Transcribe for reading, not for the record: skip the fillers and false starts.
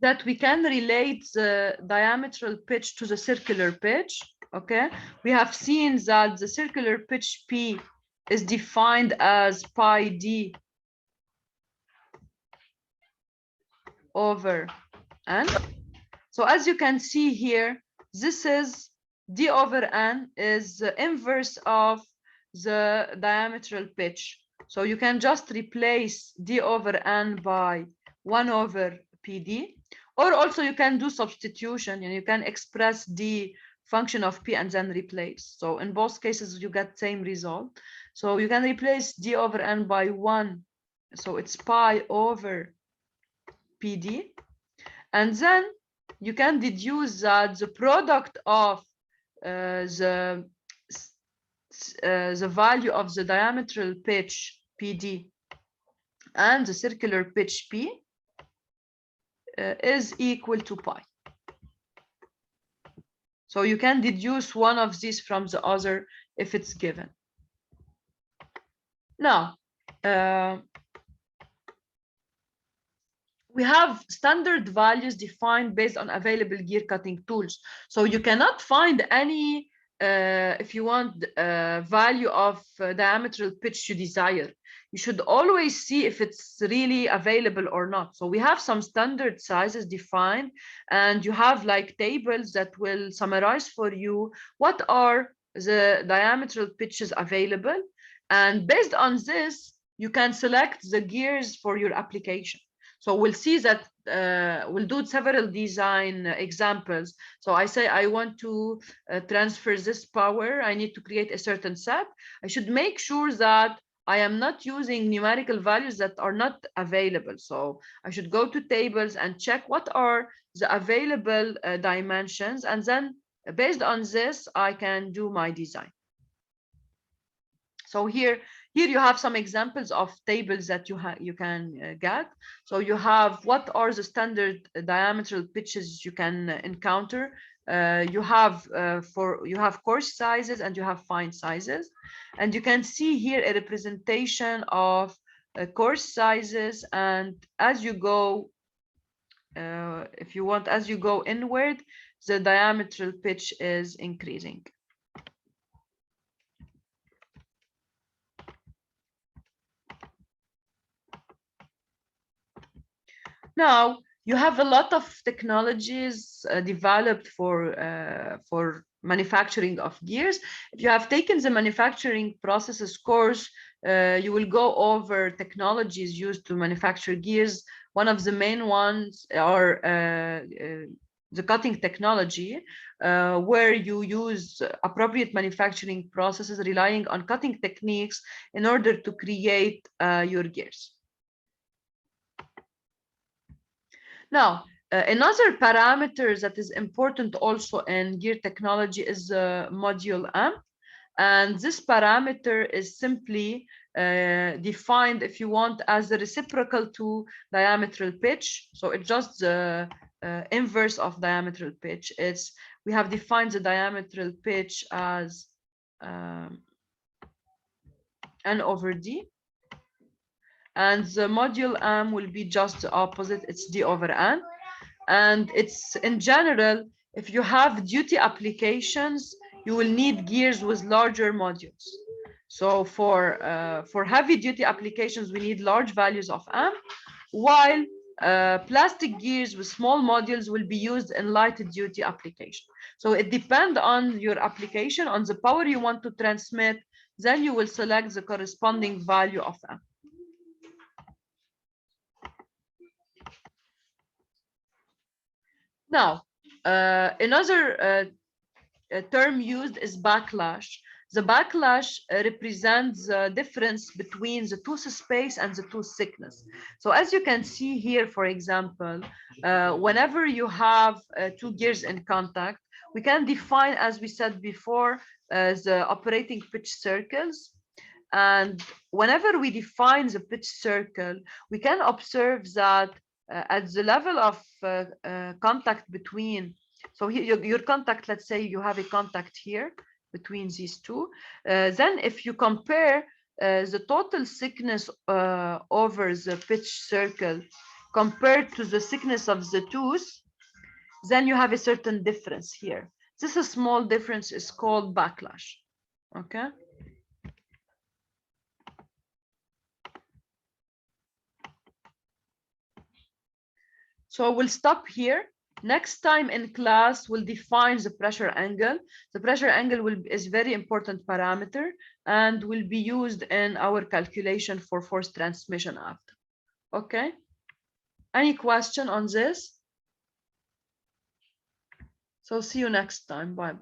that we can relate the diametral pitch to the circular pitch. Okay, we have seen that the circular pitch P is defined as pi d over n. So as you can see here, this is d over n is the inverse of the diametral pitch. So you can just replace d over n by 1 over pd, or also you can do substitution and you can express d function of p and then replace. So in both cases you get same result. So you can replace d over n by 1, so it's pi over pd, and then you can deduce that the product of the value of the diametral pitch PD and the circular pitch P is equal to pi. So you can deduce one of these from the other if it's given. Now, we have standard values defined based on available gear cutting tools. So you cannot find any, if you want value of diametral pitch you desire. You should always see if it's really available or not. So we have some standard sizes defined, and you have like tables that will summarize for you what are the diametral pitches available. And based on this, you can select the gears for your application. So we'll see that we'll do several design examples. So I say I want to transfer this power. I need to create a certain set. I should make sure that I am not using numerical values that are not available. So I should go to tables and check what are the available dimensions. And then based on this, I can do my design. So here you have some examples of tables that you can get. So you have what are the standard diametral pitches you can encounter. You have coarse sizes and you have fine sizes, and you can see here a representation of coarse sizes. And as you go, if you want, as you go inward, the diametral pitch is increasing. Now, you have a lot of technologies developed for manufacturing of gears. If you have taken the manufacturing processes course, you will go over technologies used to manufacture gears. One of the main ones are the cutting technology, where you use appropriate manufacturing processes relying on cutting techniques in order to create your gears. Now, another parameter that is important also in gear technology is the module amp. And this parameter is simply defined, if you want, as the reciprocal to diametral pitch. So it's just the inverse of diametral pitch. We have defined the diametral pitch as N over D. And the module M will be just the opposite. It's D over N. And it's in general, if you have duty applications, you will need gears with larger modules. So for heavy duty applications, we need large values of M, while plastic gears with small modules will be used in light duty application. So it depends on your application, on the power you want to transmit, then you will select the corresponding value of M. Now, another term used is backlash. The backlash represents the difference between the tooth space and the tooth thickness. So as you can see here, for example, whenever you have two gears in contact, we can define, as we said before, the operating pitch circles. And whenever we define the pitch circle, we can observe that at the level of contact between, so here your contact, let's say you have a contact here between these two, then if you compare the total thickness over the pitch circle compared to the thickness of the tooth, then you have a certain difference here. This is small difference is called backlash. Okay. So we'll stop here. Next time in class, we'll define the pressure angle. The pressure angle is very important parameter and will be used in our calculation for force transmission after. Okay. Any question on this? So see you next time. Bye.